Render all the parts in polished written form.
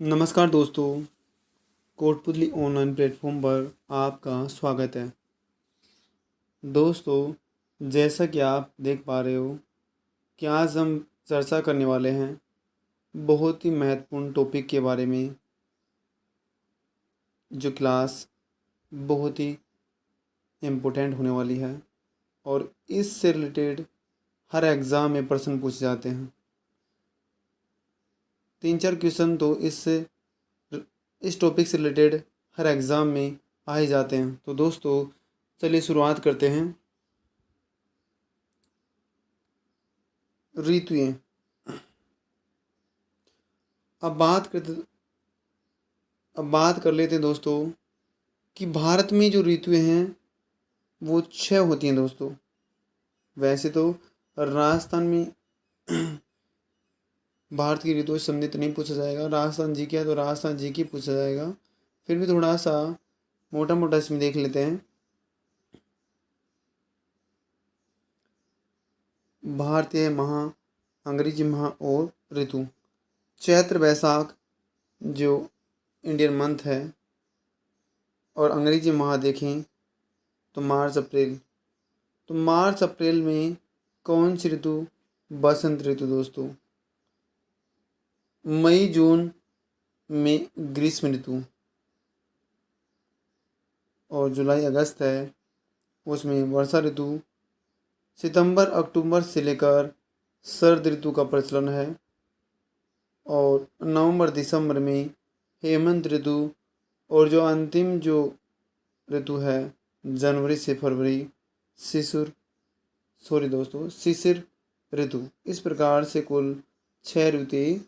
नमस्कार दोस्तों, Kotputli online platform पर आपका स्वागत है। दोस्तों, जैसा कि आप देख पा रहे हो कि आज हम चर्चा करने वाले हैं बहुत ही महत्वपूर्ण टॉपिक के बारे में, जो क्लास बहुत ही इम्पोर्टेंट होने वाली है और इससे रिलेटेड हर एग्ज़ाम में प्रश्न पूछे जाते हैं। 3-4 क्वेश्चन तो इस टॉपिक से रिलेटेड हर एग्ज़ाम में आ ही जाते हैं। तो दोस्तों, चलिए शुरुआत करते हैं। ऋतुएं। अब बात करते अब बात कर लेते हैं दोस्तों कि भारत में जो ऋतुएं हैं वो 6 होती हैं दोस्तों। वैसे तो राजस्थान में भारत की ऋतुओं से संबंधित नहीं पूछा जाएगा, राजस्थान जी के है तो राजस्थान जी की पूछा जाएगा। फिर भी थोड़ा सा मोटा मोटा इसमें देख लेते हैं। भारतीय माह, अंग्रेजी माह और ऋतु। चैत्र वैशाख जो इंडियन मंथ है, और अंग्रेजी माह देखें तो मार्च अप्रैल। तो मार्च अप्रैल में कौन सी ऋतु? बसंत ऋतु दोस्तों। मई जून में ग्रीष्म ऋतु, और जुलाई अगस्त है उसमें वर्षा ऋतु। सितंबर अक्टूबर से लेकर शरद ऋतु का प्रचलन है, और नवंबर दिसंबर में हेमंत ऋतु, और जो अंतिम जो ऋतु है जनवरी से फरवरी शिशिर ऋतु। इस प्रकार से कुल 6 ऋतुएं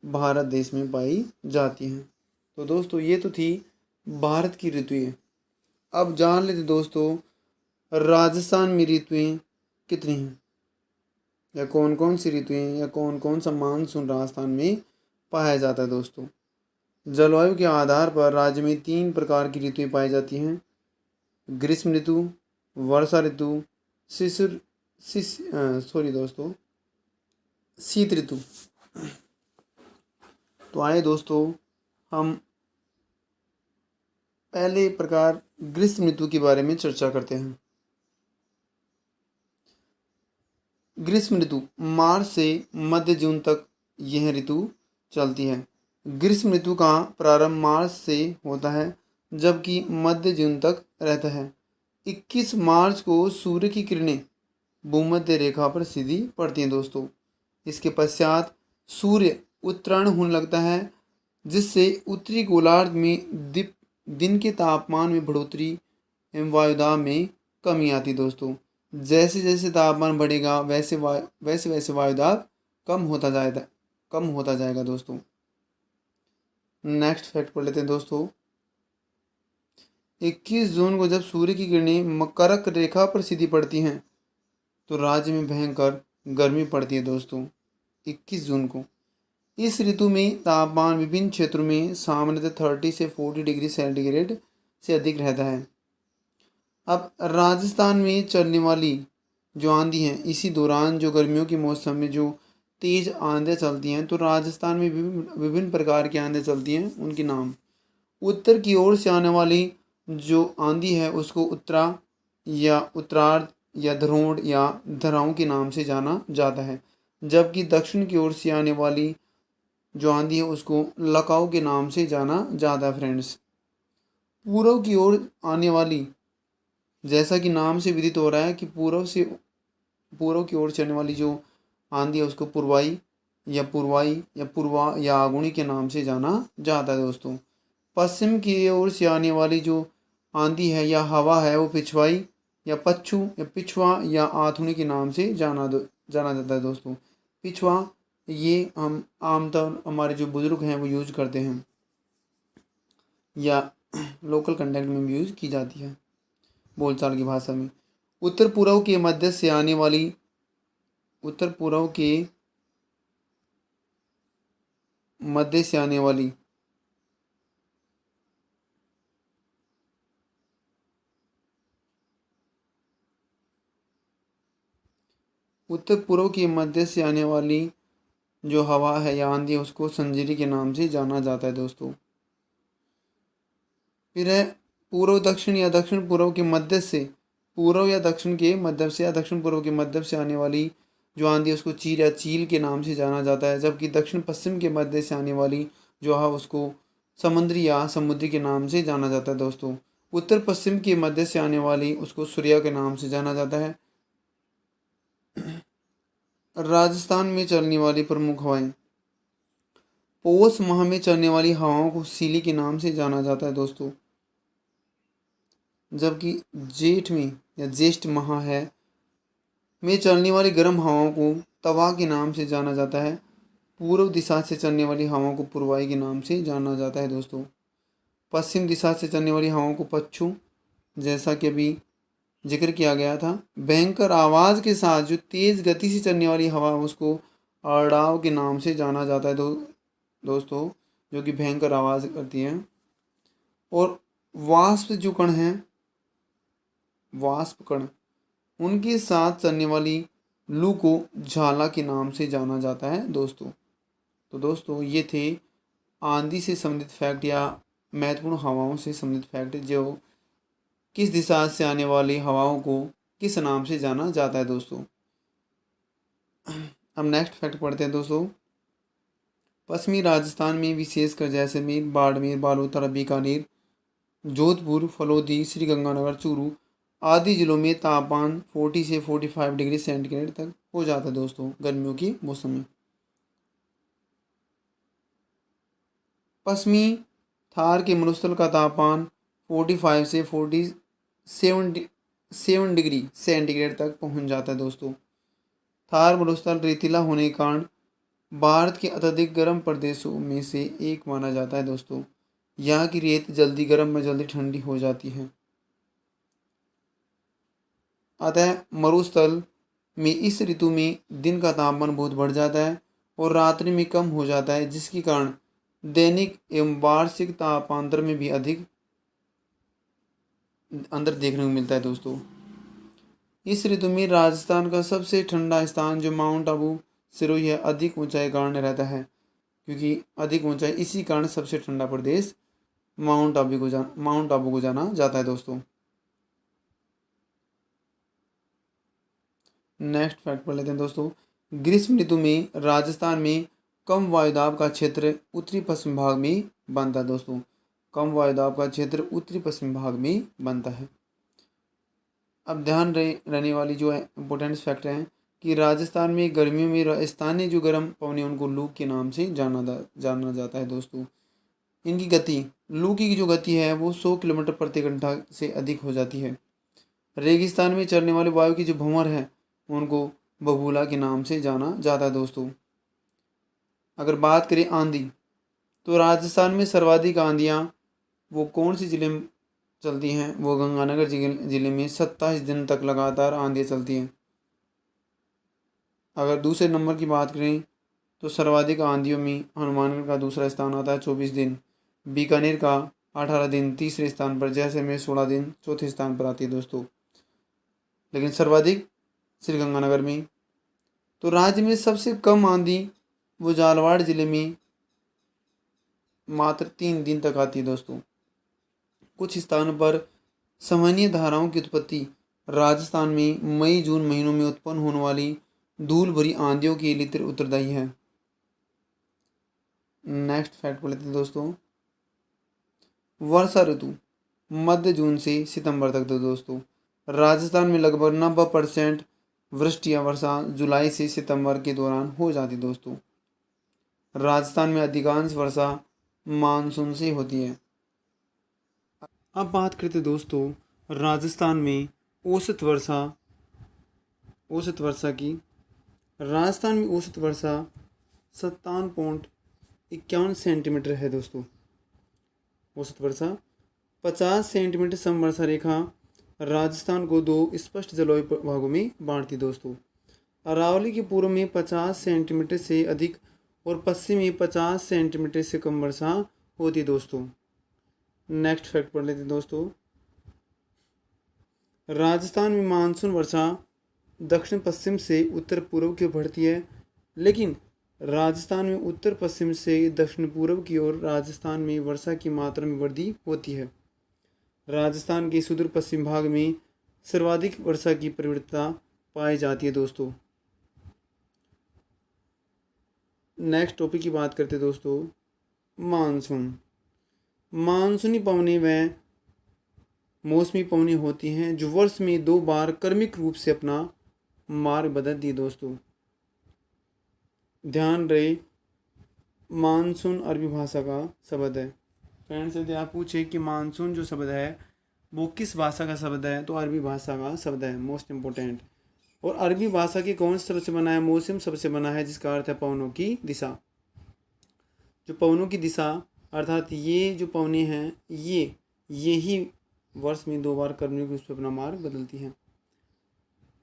भारत देश में पाई जाती हैं। तो दोस्तों, ये तो थी भारत की ऋतुएं। अब जान लेते दोस्तों, राजस्थान में ऋतुएं कितनी हैं, या कौन कौन सी ऋतुएं, या कौन कौन सा मानसून राजस्थान में पाया जाता है दोस्तों। जलवायु के आधार पर राज्य में 3 प्रकार की ऋतुएं पाई जाती हैं: ग्रीष्म ऋतु, वर्षा ऋतु, शिशिर शिश सॉरी दोस्तों शीत ऋतु। तो आए दोस्तों, हम पहले प्रकार ग्रीष्म ऋतु के बारे में चर्चा करते हैं। ग्रीष्म ऋतु मार्च से मध्य जून तक यह ऋतु चलती है। ग्रीष्म ऋतु का प्रारंभ मार्च से होता है, जबकि मध्य जून तक रहता है। 21 मार्च को सूर्य की किरणें भूमध्य रेखा पर सीधी पड़ती हैं दोस्तों। इसके पश्चात सूर्य उत्तरायण होने लगता है, जिससे उत्तरी गोलार्ध में दिन के तापमान में बढ़ोतरी एवं वायुदाब में कमी आती दोस्तों। जैसे जैसे तापमान बढ़ेगा वैसे वैसे वायुदाब कम होता जाएगा दोस्तों। नेक्स्ट फैक्ट पढ़ लेते हैं दोस्तों। 21 जून को जब सूर्य की किरणें मकरक रेखा पर सीधी पड़ती हैं तो राज्य में भयंकर गर्मी पड़ती है दोस्तों। 21 जून को इस ऋतु में तापमान विभिन्न क्षेत्रों में सामान्यतः 30 से 40 डिग्री सेंटीग्रेड से अधिक रहता है। अब राजस्थान में चलने वाली जो आंधी हैं, इसी दौरान जो गर्मियों के मौसम में जो तेज आंधियाँ चलती हैं, तो राजस्थान में विभिन्न प्रकार की आंधियाँ चलती हैं। उनके नाम: उत्तर की ओर से आने वाली जो आंधी है उसको उत्तरा या उत्तरार्ध या धरोण या धराऊ के नाम से जाना जाता है, जबकि दक्षिण की ओर से आने वाली जो आंधी है उसको लकाऊ के नाम से जाना जाता है फ्रेंड्स। पूर्व की ओर आने वाली, जैसा कि नाम से विदित हो रहा है कि पूर्व की ओर चलने वाली जो आंधी है उसको पूर्वाई या पूर्वा या आगुनी के नाम से जाना जाता है दोस्तों। पश्चिम की ओर से आने वाली जो आंधी है या हवा है वो पिछवाई या पच्छू या पिछवा या आथुनी के नाम से जाना जाता है दोस्तों। पिछवा ये हम आमतौर हमारे जो बुजुर्ग हैं वो यूज करते हैं, या लोकल कंटेंट में भी यूज की जाती है बोलचाल की भाषा में। उत्तर पूर्व के मध्य से आने वाली उत्तर पूर्व के मध्य से आने वाली उत्तर पूर्व के मध्य से आने वाली जो हवा है या आंधी है उसको संजीरी के नाम से जाना जाता है दोस्तों। फिर है पूर्व दक्षिण या दक्षिण पूर्व के मध्य से, पूर्व या दक्षिण के मध्य से या दक्षिण पूर्व के मध्य से आने वाली जो आंधी है उसको चीर या चील के नाम से जाना जाता है। जबकि दक्षिण पश्चिम के मध्य से आने वाली जो हवा उसको समुद्री या समुद्री के नाम से जाना जाता है दोस्तों। उत्तर पश्चिम के मध्य से आने वाली उसको सूर्या के नाम से जाना जाता है। राजस्थान में चलने वाली प्रमुख हवाएं, पौष माह में चलने वाली हवाओं को सीली के नाम से जाना जाता है दोस्तों। जबकि जेठ में या ज्येष्ठ माह है में चलने वाली गर्म हवाओं को तवा के नाम से जाना जाता है। पूर्व दिशा से चलने वाली हवाओं को पूर्वाई के नाम से जाना जाता है दोस्तों। पश्चिम दिशा से चलने वाली हवाओं को पच्छू, जैसा कि अभी जिक्र किया गया था। भयंकर आवाज़ के साथ जो तेज़ गति से चलने वाली हवा है उसको अड़ाव के नाम से जाना जाता है दोस्तों, जो कि भयंकर आवाज़ करती है। और वाष्प जो कण हैं, वाष्प कण, उनके साथ चलने वाली लू को झाला के नाम से जाना जाता है दोस्तों। तो दोस्तों ये थे आंधी से संबंधित फैक्ट या महत्वपूर्ण हवाओं से संबंधित फैक्ट, जो किस दिशा से आने वाली हवाओं को किस नाम से जाना जाता है दोस्तों। अब नेक्स्ट फैक्ट पढ़ते हैं दोस्तों। पश्चिमी राजस्थान में विशेषकर जैसलमेर, बाड़मेर, बालोतरा, बीकानेर, जोधपुर, फलोदी, श्रीगंगानगर, चूरू आदि जिलों में तापमान 40 से 45 डिग्री सेंटीग्रेड तक हो जाता है दोस्तों गर्मियों के मौसम में। पश्चिमी थार के मरुस्थल का तापमान 45 से 47 डिग्री सेंटीग्रेड तक पहुंच जाता है दोस्तों। थार मरुस्थल रेतीला होने के कारण भारत के अत्यधिक गर्म प्रदेशों में से एक माना जाता है दोस्तों। यहाँ की रेत जल्दी गर्म में जल्दी ठंडी हो जाती है। अतः मरुस्थल में इस ऋतु में दिन का तापमान बहुत बढ़ जाता है और रात्रि में कम हो जाता है, जिसके कारण दैनिक एवं वार्षिक तापांतर में भी अधिक अंतर देखने को मिलता है दोस्तों। इस ऋतु में राजस्थान का सबसे ठंडा स्थान जो माउंट आबू सिरोही है अधिक ऊंचाई कारण रहता है, क्योंकि अधिक ऊंचाई इसी कारण सबसे ठंडा प्रदेश माउंट आबू को जाना जाता है दोस्तों। नेक्स्ट फैक्ट पढ़ लेते हैं दोस्तों। ग्रीष्म ऋतु में राजस्थान में कम वायुदाब का क्षेत्र उत्तरी पश्चिम भाग में बनता है दोस्तों। कम वायुदाब का क्षेत्र उत्तरी पश्चिम भाग में बनता है। अब ध्यान रहने वाली जो है इंपॉर्टेंट फैक्टर हैं कि राजस्थान में गर्मियों में स्थानीय जो गर्म पवन है उनको लू के नाम से जाना जाता है दोस्तों। इनकी गति, लू की जो गति है वो 100 किलोमीटर प्रति घंटा से अधिक हो जाती है। रेगिस्तान में चलने वाली वायु की जो भंवर है उनको बबूला के नाम से जाना जाता है दोस्तों। अगर बात करें आंधी, तो राजस्थान में सर्वाधिक आंधियाँ वो कौन सी जिले में चलती हैं? वो गंगानगर जिले में 27 दिन तक लगातार आंधियाँ चलती हैं। अगर दूसरे नंबर की बात करें तो सर्वाधिक आंधियों में हनुमानगढ़ का दूसरा स्थान आता है 24 दिन, बीकानेर का 18 दिन तीसरे स्थान पर, जैसलमेर 16 दिन चौथे स्थान पर आती है दोस्तों। लेकिन सर्वाधिक श्रीगंगानगर में। तो राज्य में सबसे कम आंधी वो झालावाड़ जिले में मात्र 3 दिन तक आती है दोस्तों। कुछ स्थानों पर सामान्य धाराओं की उत्पत्ति राजस्थान में मई जून महीनों में उत्पन्न होने वाली धूल भरी आंधियों के लिए उत्तरदायी है। नेक्स्ट फैक्ट पढ़ लेते हैं दोस्तों। वर्षा ऋतु मध्य जून से सितंबर तक दोस्तों। राजस्थान में लगभग 90% वृष्टि या वर्षा जुलाई से सितंबर के दौरान हो जाती दोस्तों। राजस्थान में अधिकांश वर्षा मानसून से होती है। अब बात करते दोस्तों राजस्थान में औसत वर्षा की। राजस्थान में औसत वर्षा 57.51 सेंटीमीटर है दोस्तों। औसत वर्षा 50 सेंटीमीटर समवर्षा रेखा राजस्थान को 2 स्पष्ट जलवायु भागों में बांटती दोस्तों। अरावली के पूर्व में 50 सेंटीमीटर से अधिक और पश्चिम में 50 सेंटीमीटर से कम वर्षा होती दोस्तों। नेक्स्ट फैक्ट पढ़ लेते दोस्तों। राजस्थान में मानसून वर्षा दक्षिण पश्चिम से उत्तर पूर्व की ओर बढ़ती है, लेकिन राजस्थान में उत्तर पश्चिम से दक्षिण पूर्व की ओर राजस्थान में वर्षा की मात्रा में वृद्धि होती है। राजस्थान के सुदूर पश्चिम भाग में सर्वाधिक वर्षा की प्रवृत्ति पाई जाती है दोस्तों। नेक्स्ट टॉपिक की बात करते हैं दोस्तों, मानसून। मानसूनी पवनें व मौसमी पवनें होती हैं जो वर्ष में 2 बार क्रमिक रूप से अपना मार्ग बदलती है दोस्तों। ध्यान रहे, मानसून अरबी भाषा का शब्द है। फ्रेंड्स, यदि आप पूछे कि मानसून जो शब्द है वो किस भाषा का शब्द है, तो अरबी भाषा का शब्द है, मोस्ट इम्पोर्टेंट। और अरबी भाषा की कौन से शब्द से बना है? मौसम शब्द से बना है, जिसका अर्थ है पवनों की दिशा। जो पवनों की दिशा अर्थात ये जो पवनें हैं ये ही वर्ष में 2 बार क्रमिक रूप से अपना मार्ग बदलती हैं।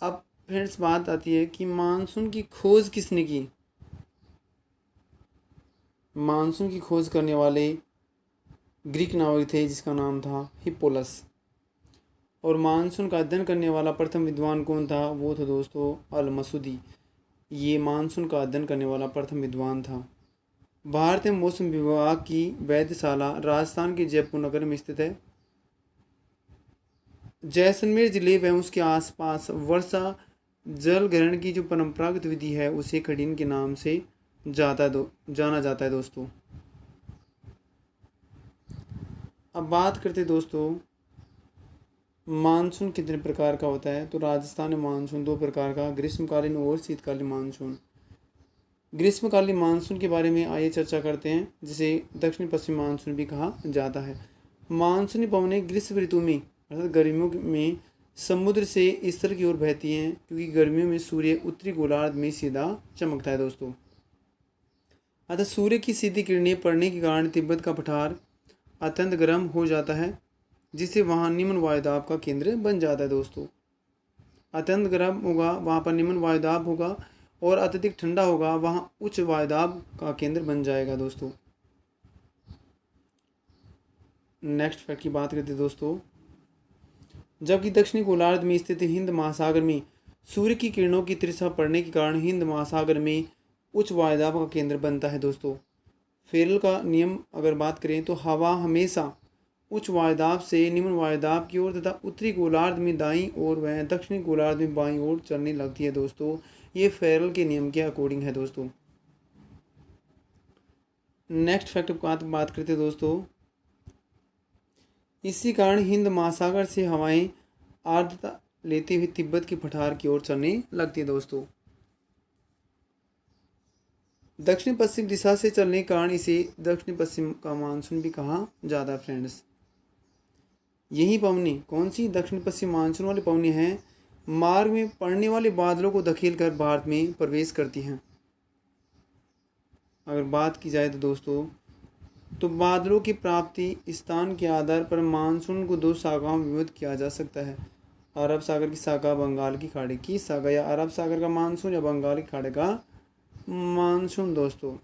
अब फ्रेंड्स बात आती है कि मानसून की खोज किसने की? मानसून की खोज करने वाले ग्रीक नाविक थे जिसका नाम था हिप्पोलस। और मानसून का अध्ययन करने वाला प्रथम विद्वान कौन था? वो था दोस्तों अल मसूदी। ये मानसून का अध्ययन करने वाला प्रथम विद्वान था। भारतीय मौसम विभाग की वेधशाला राजस्थान के जयपुर नगर में स्थित है। जैसलमेर जिले व उसके आसपास वर्षा जल ग्रहण की जो परंपरागत विधि है उसे खडीन के नाम से जाना जाता है दोस्तों। अब बात करते दोस्तों, मानसून कितने प्रकार का होता है? तो राजस्थान में मानसून 2 प्रकार का, ग्रीष्मकालीन और शीतकालीन मानसून। ग्रीष्मकालीन मानसून के बारे में आइए चर्चा करते हैं, जिसे दक्षिण पश्चिम मानसून भी कहा जाता है। मानसूनी पवनें ग्रीष्म ऋतु में अर्थात गर्मियों में समुद्र से स्थल की ओर बहती हैं, क्योंकि गर्मियों में सूर्य उत्तरी गोलार्ध में सीधा चमकता है दोस्तों। अतः सूर्य की सीधी किरणें पड़ने के कारण तिब्बत का पठार अत्यंत गर्म हो जाता है, जिससे वहाँ निम्न वायुदाब का केंद्र बन जाता है दोस्तों। अत्यंत गर्म होगा वहाँ पर निम्न वायुदाब होगा, और अत्यधिक ठंडा होगा वहाँ उच्च वायुदाब का केंद्र बन जाएगा दोस्तों। नेक्स्ट फैक्ट की बात करते हैं दोस्तों, जबकि दक्षिणी गोलार्ध में स्थित हिंद महासागर में सूर्य की किरणों की तिरछा पड़ने के कारण हिंद महासागर में उच्च वायुदाब का केंद्र बनता है दोस्तों। फेरल का नियम अगर बात करें तो हवा हमेशा उच्च वायुदाब से निम्न वायुदाब की ओर तथा उत्तरी गोलार्ध में दाईं ओर व दक्षिणी गोलार्ध में बाईं ओर चलने लगती है दोस्तों। ये फेरल के नियम के अकॉर्डिंग है दोस्तों। नेक्स्ट फैक्ट की बात करते हैं दोस्तों, इसी कारण हिंद महासागर से हवाएं आर्द्रता लेते हुए तिब्बत के पठार की ओर चलने लगती है दोस्तों। दक्षिण पश्चिम दिशा से चलने के कारण इसे दक्षिण पश्चिम का मानसून भी कहा जाता है फ्रेंड्स। यही पवनें कौन सी दक्षिण पश्चिम मानसून वाली पवनें हैं, मार्ग में पड़ने वाले बादलों को धकेल कर भारत में प्रवेश करती हैं। अगर बात की जाए तो दोस्तों, तो बादलों की प्राप्ति स्थान के आधार पर मानसून को 2 शाखाओं में विभक्त किया जा सकता है। अरब सागर की शाखा, बंगाल की खाड़ी की शाखा, या अरब सागर का मानसून या बंगाल की खाड़ी का मानसून दोस्तों।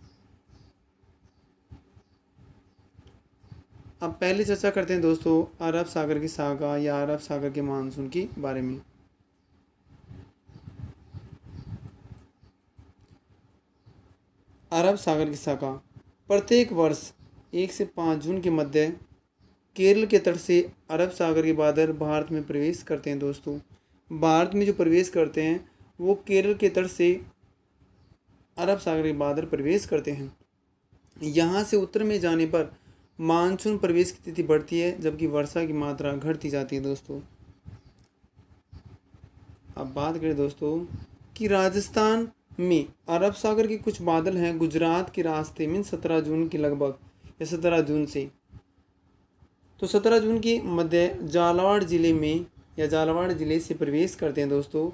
अब पहले चर्चा करते हैं दोस्तों अरब सागर की शाखा या अरब सागर के मानसून के बारे में। अरब सागर की शाखा प्रत्येक वर्ष 1 से 5 जून के मध्य केरल के तट से अरब सागर के बादल भारत में प्रवेश करते हैं दोस्तों। भारत में जो प्रवेश करते हैं वो केरल के तट से अरब सागर के बादल प्रवेश करते हैं। यहाँ से उत्तर में जाने पर मानसून प्रवेश की तिथि बढ़ती है, जबकि वर्षा की मात्रा घटती जाती है दोस्तों। अब बात करें दोस्तों कि राजस्थान में अरब सागर के कुछ बादल हैं गुजरात के रास्ते में 17 जून के लगभग या 17 जून से, तो 17 जून के मध्य झालावाड़ जिले में या झालावाड़ जिले से प्रवेश करते हैं दोस्तों।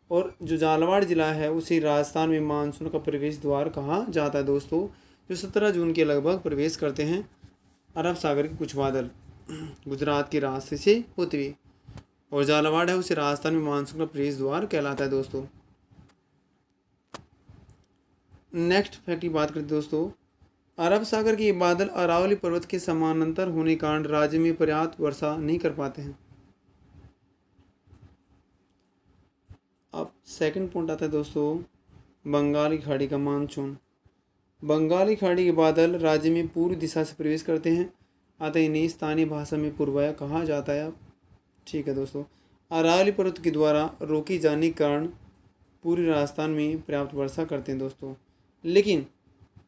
और जो झालावाड़ जिला है उसे राजस्थान में मानसून का प्रवेश द्वार कहा जाता है दोस्तों, जो 17 जून के लगभग प्रवेश करते हैं अरब सागर के कुछ बादल गुजरात के रास्ते से होते हुए, और झालावाड़ है उसे राजस्थान में मानसून का प्रवेश द्वार कहलाता है दोस्तों। नेक्स्ट फैक्ट की बात करते दोस्तों, अरब सागर के बादल अरावली पर्वत के समानांतर होने के कारण राज्य में पर्याप्त वर्षा नहीं कर पाते हैं। अब सेकंड पॉइंट आता है दोस्तों बंगाल की खाड़ी का मानसून। बंगाल की खाड़ी के बादल राज्य में पूर्व दिशा से प्रवेश करते हैं, अतः इन्हें स्थानीय भाषा में पूर्वाया कहा जाता है। ठीक है दोस्तों, अरावली पर्वत के द्वारा रोकी जाने के कारण पूर्वी राजस्थान में पर्याप्त वर्षा करते हैं दोस्तों, लेकिन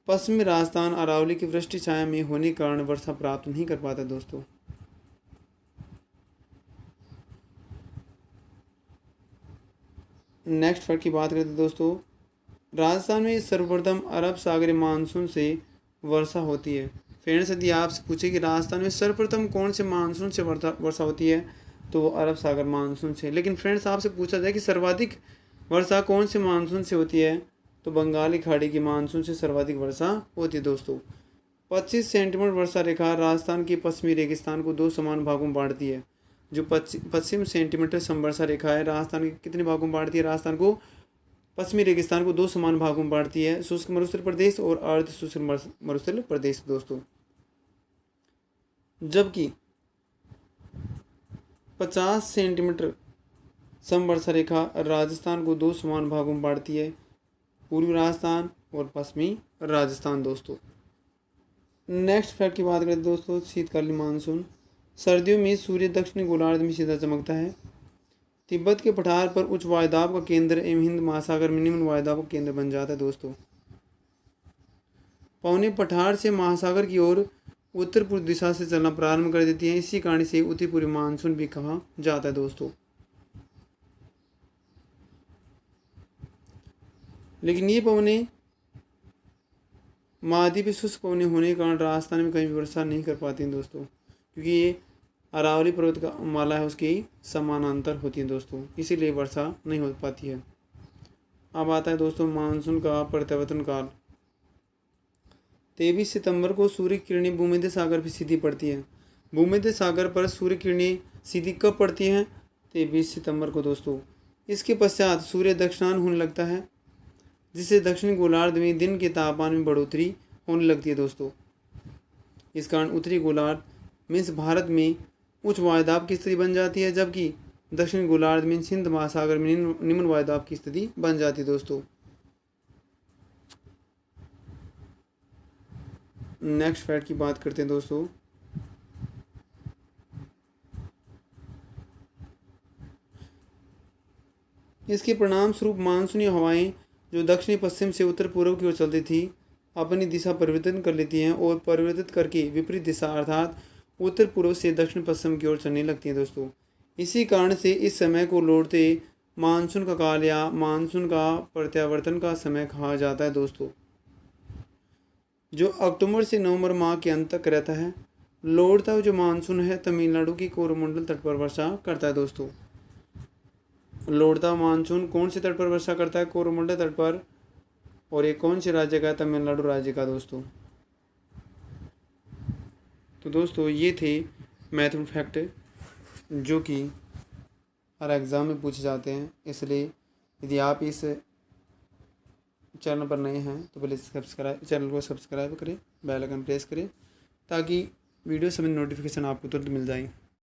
पश्चिमी राजस्थान अरावली की वृष्टि छाया में होने के कारण वर्षा प्राप्त नहीं कर पाता दोस्तों। नेक्स्ट फैक्ट की बात करते हैं दोस्तों, राजस्थान में सर्वप्रथम अरब सागरीय मानसून से वर्षा होती है। फ्रेंड्स, यदि आपसे पूछे कि राजस्थान में सर्वप्रथम कौन से मानसून से वर्षा होती है, तो वो अरब सागर मानसून से। लेकिन फ्रेंड्स, आपसे पूछा जाए कि सर्वाधिक वर्षा कौन से मानसून से होती है, तो बंगाली खाड़ी की मानसून से सर्वाधिक वर्षा होती है दोस्तों। 25 सेंटीमीटर वर्षा रेखा राजस्थान के पश्चिमी रेगिस्तान को 2 समान भागों में बांटती है। जो 25 सेंटीमीटर समवर्षा रेखा है राजस्थान के कितने भागों में बांटती है, राजस्थान को पश्चिमी रेगिस्तान को 2 समान भागों में बांटती है, शुष्क मरुस्थल प्रदेश और अर्ध शुष्क मरुस्थल प्रदेश दोस्तों। जबकि 50 सेंटीमीटर समवर्षा रेखा राजस्थान को 2 समान भागों में बांटती है, पूर्वी राजस्थान और पश्चिमी राजस्थान दोस्तों। नेक्स्ट फैक्ट की बात करें दोस्तों, शीतकालीन मानसून। सर्दियों में सूर्य दक्षिणी गोलार्ध में सीधा चमकता है। तिब्बत के पठार पर उच्च वायुदाब का केंद्र एवं हिंद महासागर में निम्न वायुदाब का केंद्र बन जाता है दोस्तों। पवनें पठार से महासागर की ओर उत्तर पूर्व दिशा से चलना प्रारंभ कर देती हैं, इसी कारण से उत्तरी पूर्वी मानसून भी कहा जाता है दोस्तों। लेकिन ये पवनें महाद्वीप शुष्क पवनें होने के कारण राजस्थान में कहीं भी वर्षा नहीं कर पाती हैं दोस्तों, क्योंकि ये अरावली पर्वत का माला है उसकी समानांतर होती है दोस्तों, इसीलिए वर्षा नहीं हो पाती है। अब आता है दोस्तों मानसून का प्रत्यावर्तन काल। 23 सितंबर को सूर्य किरणें भूमध्य सागर पर सीधी पड़ती है। भूमध्य सागर पर सूर्य किरणें सीधी कब पड़ती हैं, 23 सितंबर को दोस्तों। इसके पश्चात सूर्य दक्षिणायन होने लगता है, जिससे दक्षिणी गोलार्ध में दिन के तापमान में बढ़ोतरी होने लगती है दोस्तों। इस कारण उत्तरी गोलार्ध मीन्स भारत में उच्च वायुदाब की स्थिति बन जाती है, जबकि दक्षिणी गोलार्ध में हिंद महासागर में निम्न वायुदाब की स्थिति बन जाती है दोस्तों। नेक्स्ट फैक्ट की बात करते हैं दोस्तों, इसके परिणाम स्वरूप मानसूनी हवाएं जो दक्षिणी पश्चिम से उत्तर पूर्व की ओर चलती थी, अपनी दिशा परिवर्तन कर लेती हैं और परिवर्तित करके विपरीत दिशा अर्थात उत्तर पूर्व से दक्षिण पश्चिम की ओर चलने लगती हैं दोस्तों। इसी कारण से इस समय को लौटते मानसून का काल या मानसून का प्रत्यावर्तन का समय कहा जाता है दोस्तों, जो अक्टूबर से नवंबर माह के अंत तक रहता है। लौटता हुआ जो मानसून है तमिलनाडु की कोरोमंडल तट पर वर्षा करता है दोस्तों। लौटता मानसून कौन से तट पर वर्षा करता है, कोरोमंडल तट पर, और ये कौन से राज्य का है, तमिलनाडु राज्य का दोस्तों। तो दोस्तों ये थे महत्वपूर्ण फैक्ट जो कि हर एग्ज़ाम में पूछे जाते हैं, इसलिए यदि आप इस चैनल पर नए हैं तो पहले चैनल को सब्सक्राइब करें, बेल आइकन प्रेस करें, ताकि वीडियो समय नोटिफिकेशन आपको तुरंत मिल जाए।